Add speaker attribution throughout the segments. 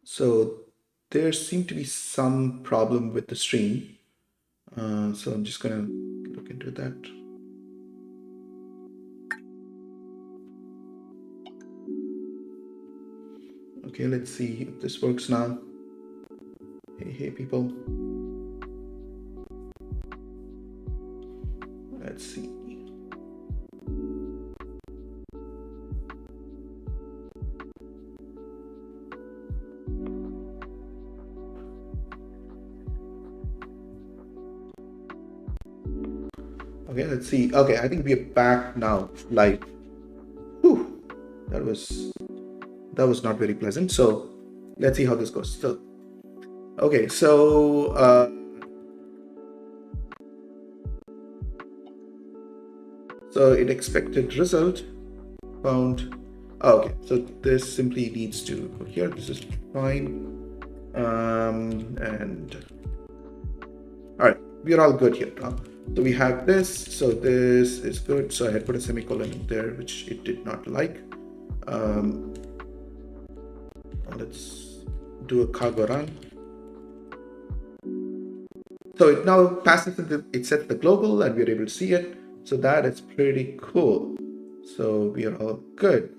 Speaker 1: So there seemed to be some problem with the stream. So I'm just gonna look into that. Okay, let's see if this works now. Hey people. Let's see. Okay, let's see. Okay, I think we are back now, live. Whew, that was not very pleasant. So let's see how this goes. So, okay, so it expected result found. Oh, okay, so this simply needs to go here. This is fine. And all right, we are all good here. So we have this. So this is good. So I had put a semicolon in there, which it did not like. Let's do a cargo run. So it now passes into, it sets the global and we're able to see it. So that is pretty cool. So we are all good.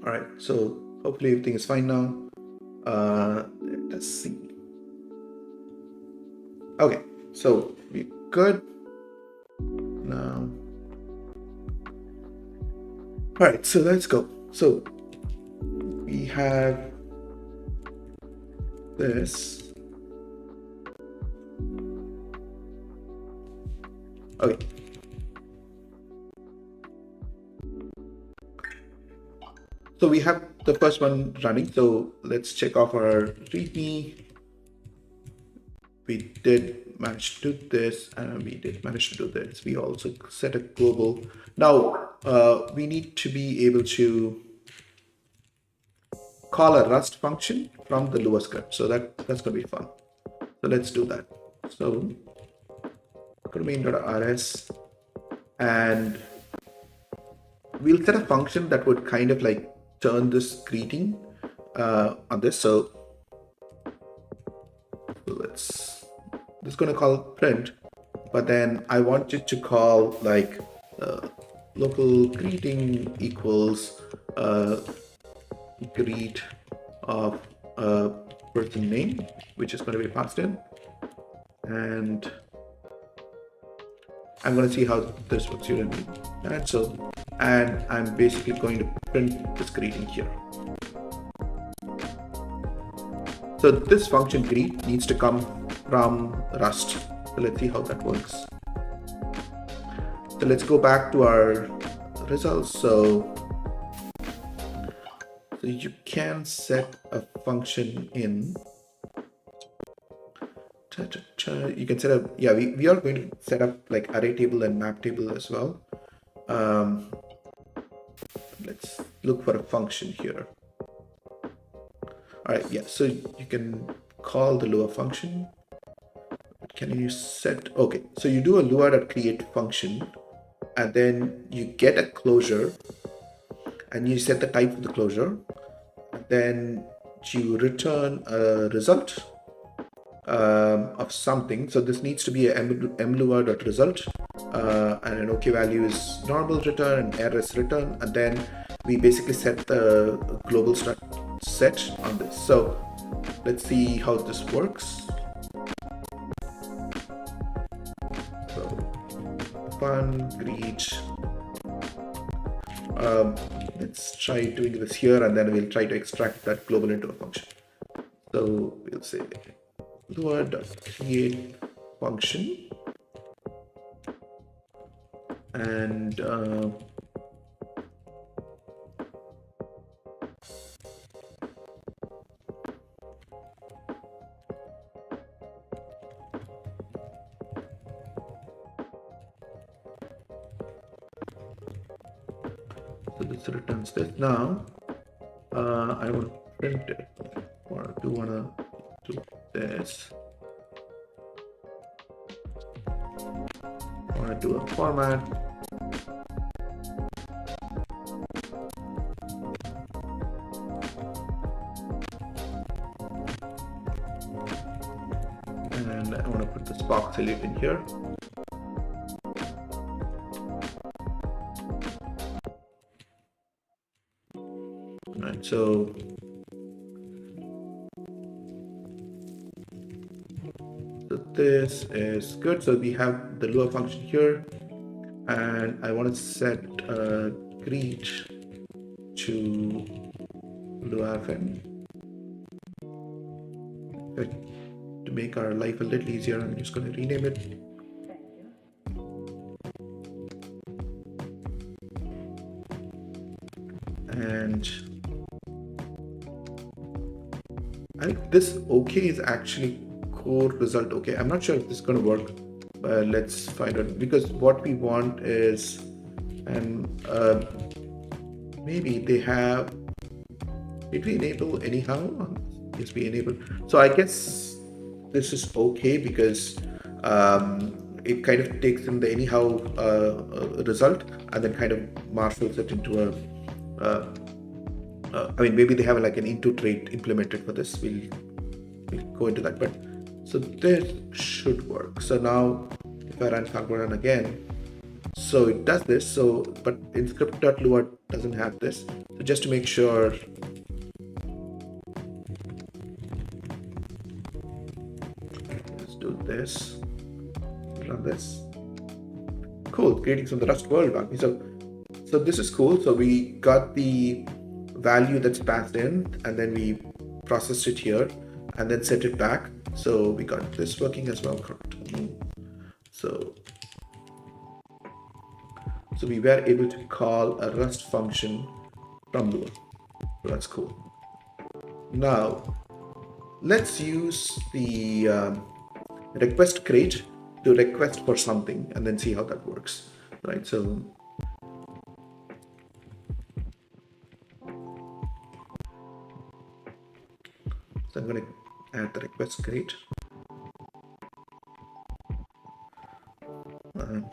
Speaker 1: All right, so hopefully everything is fine now. Let's see. Okay, so we're good now. All right, so let's go. So we have this. Okay. So we have the first one running. So let's check off our README. We did manage to do this, and we did manage to do this. We also set a global. Now we need to be able to call a Rust function from the Lua script. So that's going to be fun. So let's do that. So go to main.rs, and we'll set a function that would kind of like turn this greeting on this. So let's, this is going to call print, but then I want it to call like local greeting equals greet of a person name, which is going to be passed in, and I'm going to see how this works here. And so, and I'm basically going to print this greeting here. So this function greet needs to come from Rust. So let's see how that works. So let's go back to our results. So you can set a function in. You can set up, yeah, we are going to set up like array table and map table as well. Let's look for a function here. All right, yeah, so you can call the Lua function. Can you set, okay, so you do a lua.create function, and then you get a closure, and you set the type of the closure, and then you return a result of something. So this needs to be a mlua.result, and an OK value is normal return and error is return, and then we basically set the global start set on this. So let's see how this works. So fun greet. Let's try doing this here, and then we'll try to extract that global into a function. So we'll say lua.create function, and so this returns this. Now I want to print it, or I do want to do this. I want to do a format. And I want to put the spark salute in here. Right, so this is good. So we have the Lua function here, and I want to set greet to Lua FM. To make our life a little easier, I'm just going to rename it. And I think this OK is actually core result OK. I'm not sure if this is going to work, but let's find out, because what we want is, and maybe they have, did we enable anyhow? Yes, we enabled. So I guess this is OK because it kind of takes in the anyhow result and then kind of marshals it into a I mean, maybe they have like an into trait implemented for this. We'll go into that. But so this should work. So now if I run Falcon again, so it does this. So but in script.lua doesn't have this. So just to make sure, let's do this. Run this. Cool. Greetings from the Rust world. So this is cool. So we got the value that's passed in, and then we processed it here and then set it back. So we got this working as well. So we were able to call a Rust function from Lua. So that's cool. Now let's use the request crate to request for something and then see how that works, right? So I'm going to add the request crate.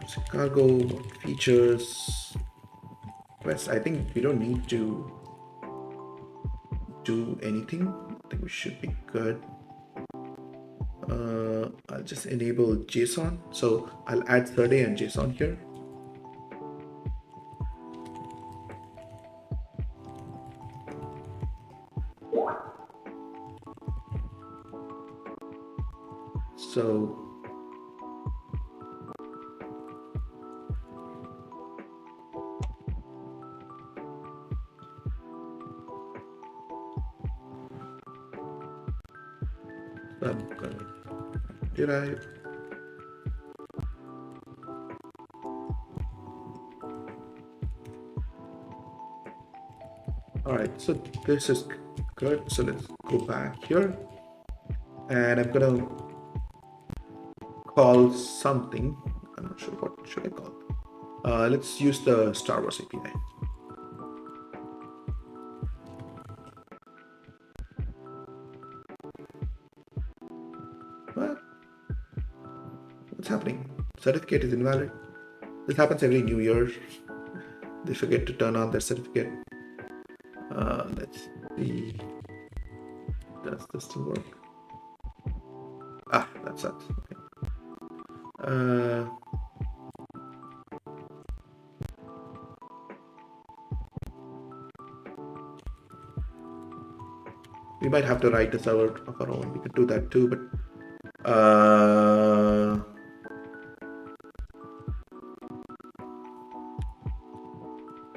Speaker 1: Chicago features request. I think we don't need to do anything. I think we should be good. I'll just enable JSON. So I'll add third A and JSON here. So I'm going to derive. All right, so this is good. So let's go back here, and I'm gonna call something. I'm not sure what should I call. Let's use the Star Wars API. What? What's happening? Certificate is invalid. This happens every New Year. They forget to turn on their certificate. Let's see. Does this still work? Ah, that sucks. Okay. We might have to write a server of our own. We could do that too, but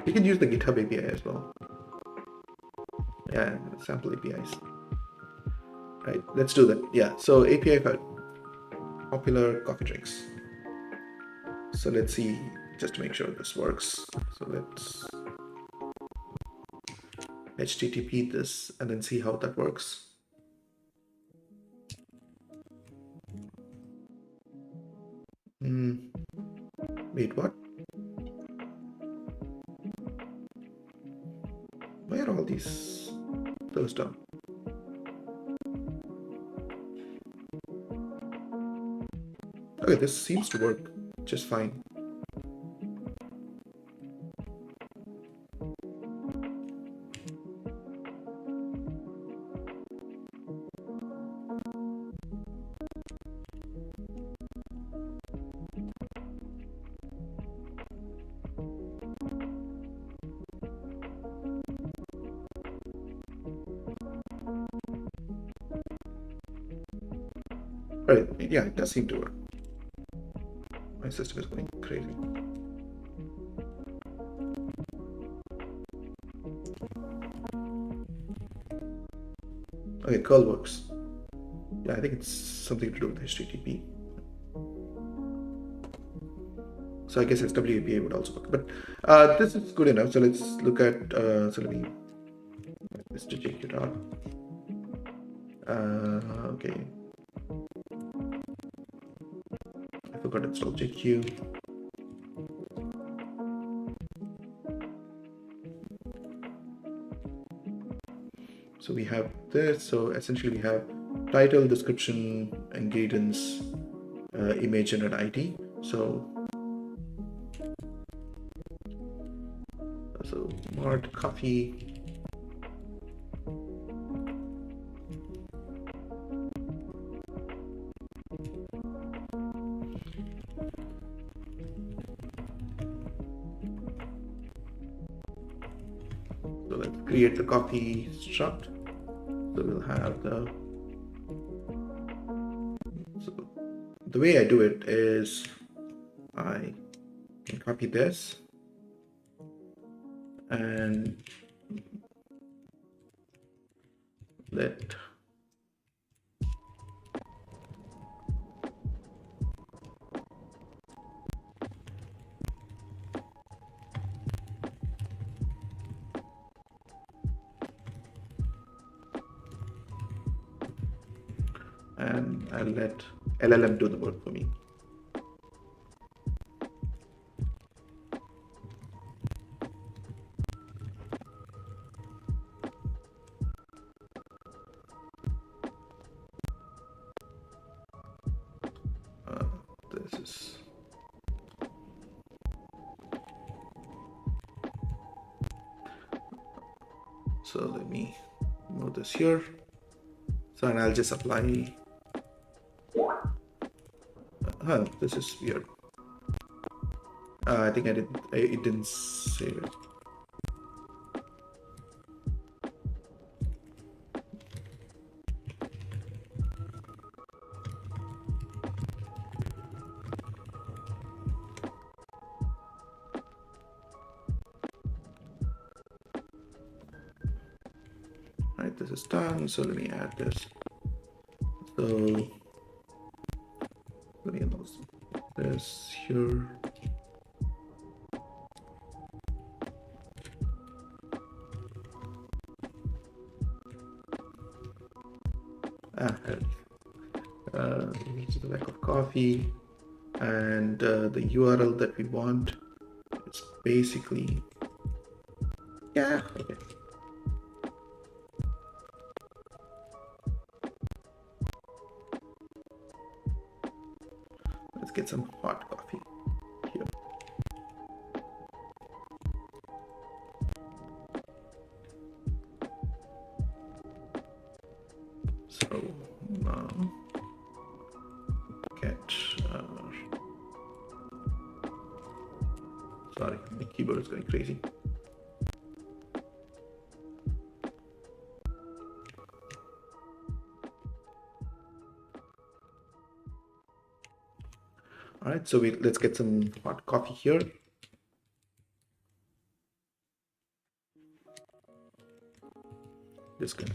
Speaker 1: you can use the GitHub API as well. Yeah, sample APIs. Right, let's do that. Yeah, so API for popular coffee drinks. So let's see, just to make sure this works. So let's HTTP this and then see how that works. Wait, what? Where are all these? Those down. Okay, this seems to work just fine. Right, yeah, it does seem to work. My system is going crazy. Okay, curl works. Yeah, I think it's something to do with HTTP. So I guess SWAPA would also work, but this is good enough. So let's look at, so let me, Mr. JQ. Okay. I forgot to install JQ. So we have this. So essentially we have title, description, ingredients, image, and an ID. So mod coffee. So let's create the coffee struct. So we'll have the way I do it is I can copy this and let and I'll let LLM do the work for me. This is so let me move this here. So and I'll just apply. This is weird. I think it didn't save it. Right, this is done. So let me add this. So let me announce this here. The lack of coffee, and the URL that we want is basically, yeah, okay. Let's get some hot coffee here. So now get sorry, my keyboard is going crazy. All right, so let's get some hot coffee here. Just gonna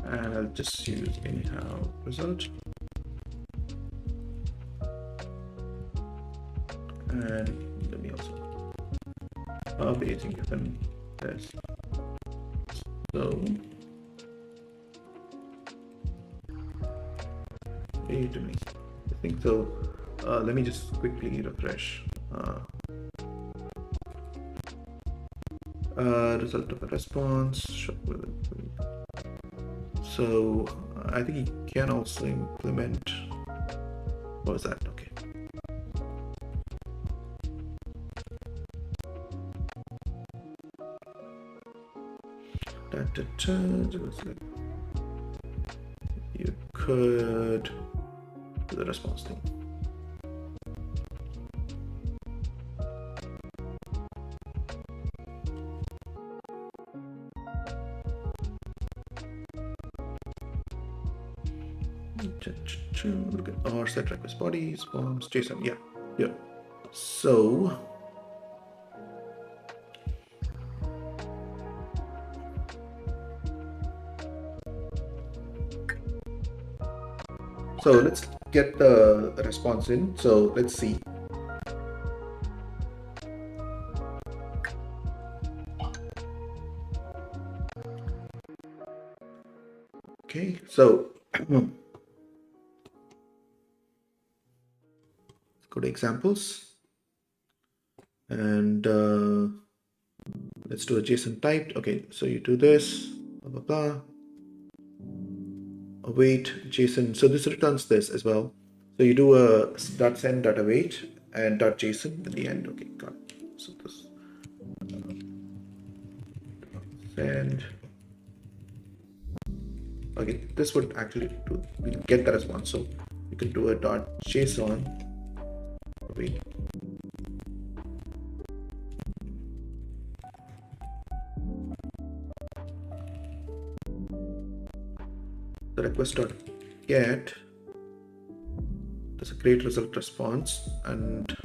Speaker 1: and I'll just use anyhow result. And let me also updating even this. So wait a minute. I think so. Let me just quickly refresh. Result of a response. So I think you can also implement. What was that? Okay. You could do the response thing. Look at our set request bodies, forms, JSON. Yeah. So let's get the response in. So let's see. Okay, so let's go to examples and let's do a JSON typed. Okay, so you do this, blah, blah, blah. Await JSON. So this returns this as well. So you do a .send.await and .json at the end. Okay, got it. So this send. Okay, this would actually we'll get the response. So you can do a .json. Await. The request.get does a create result response and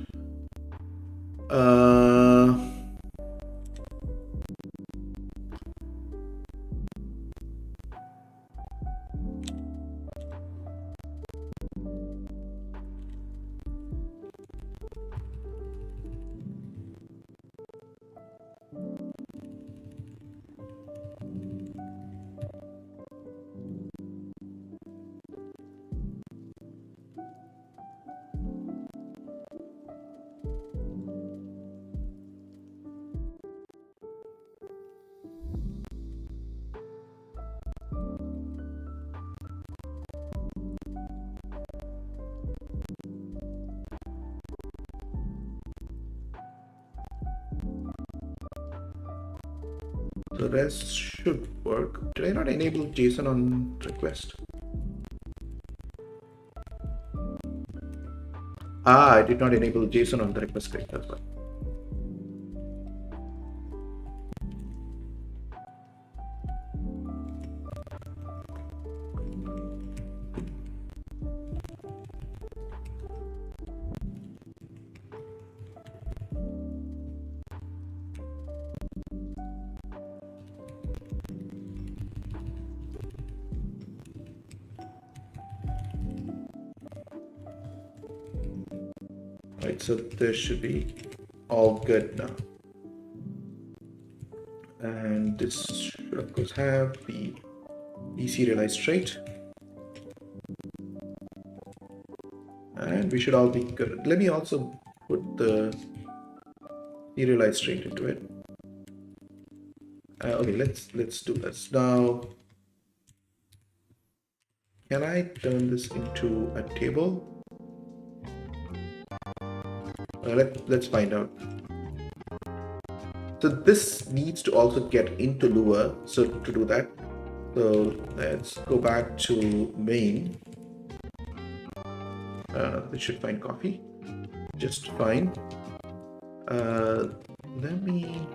Speaker 1: the rest should work. Did I not enable JSON on request? I did not enable JSON on the request script as well. Right, so this should be all good now. And this should of course have the deserialized trait. And we should all be good. Let me also put the serialized trait into it. Okay, let's do this now. Can I turn this into a table? Let's find out. So this needs to also get into Lua. So to do that, so let's go back to main. This should find coffee just fine. Let me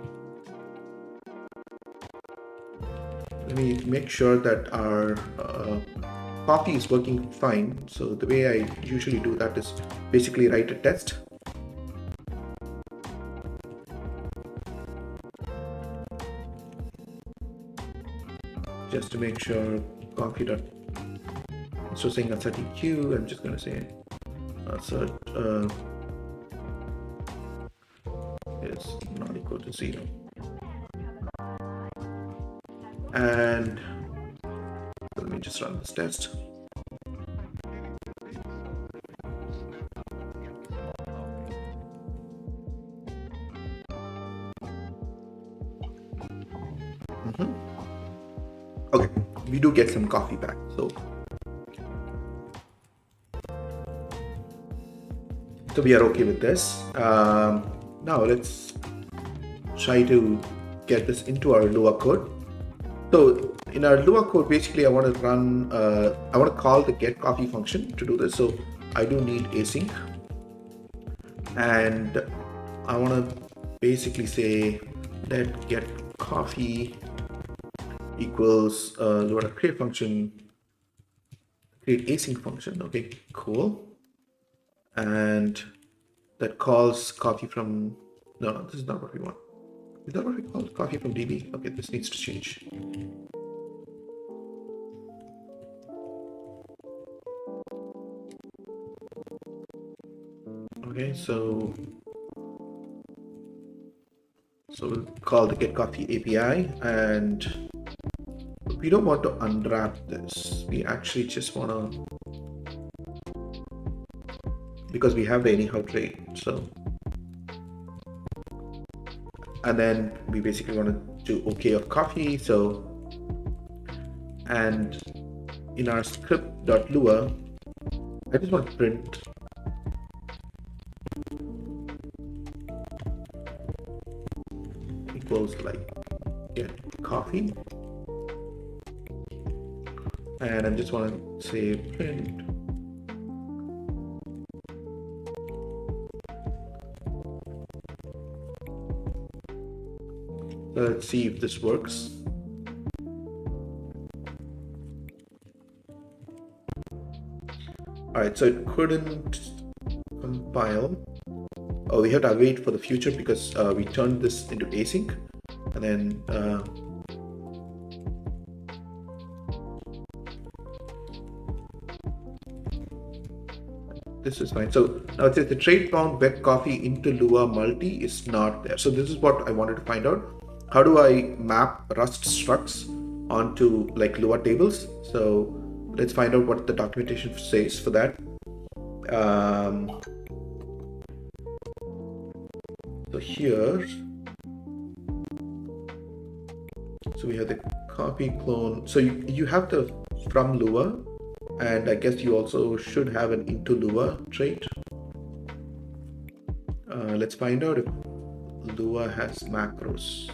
Speaker 1: make sure that our coffee is working fine. So the way I usually do that is basically write a test. Just to make sure coffee dot. So saying asserting q, I'm just going to say assert is not equal to 0. And let me just run this test. Okay, we do get some coffee back. So we are okay with this. Now let's try to get this into our Lua code. So in our Lua code, basically I want to run, I want to call the get coffee function to do this. So I do need async, and I want to basically say let get coffee equals Lua create function, create async function. Okay, cool. And that calls coffee from, no, this is not what we want. Is that what we call coffee from DB? Okay, this needs to change. Okay, so we'll call the get coffee API, and we don't want to unwrap this. We actually just want to, because we have the anyhow trait. So, and then we basically want to do okay of coffee. So, and in our script.lua, I just want to print equals like get coffee, and I just want to say print let's see if this works. All right, so it couldn't compile. Oh, we have to wait for the future because we turned this into async, and then this is fine. So now it says the trait bound wet coffee into Lua multi is not there. So this is what I wanted to find out. How do I map Rust structs onto like Lua tables? So let's find out what the documentation says for that. So here, so we have the copy clone. So you have the from Lua, and I guess you also should have an into Lua trait. Let's find out if Lua has macros.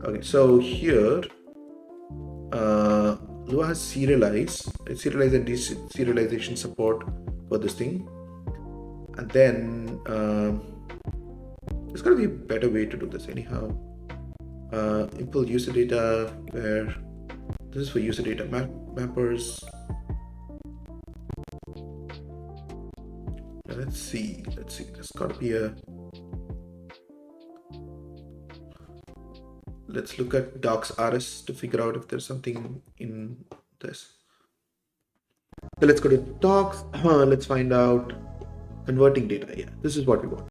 Speaker 1: Okay, so here Lua has serialize and deserialization support for this thing, and then there's got to be a better way to do this anyhow. Impl user data, where this is for user data mappers. Now let's see, there's got to be a, let's look at docs rs to figure out if there's something in this. So let's go to docs. Let's find out converting data. Yeah, this is what we want.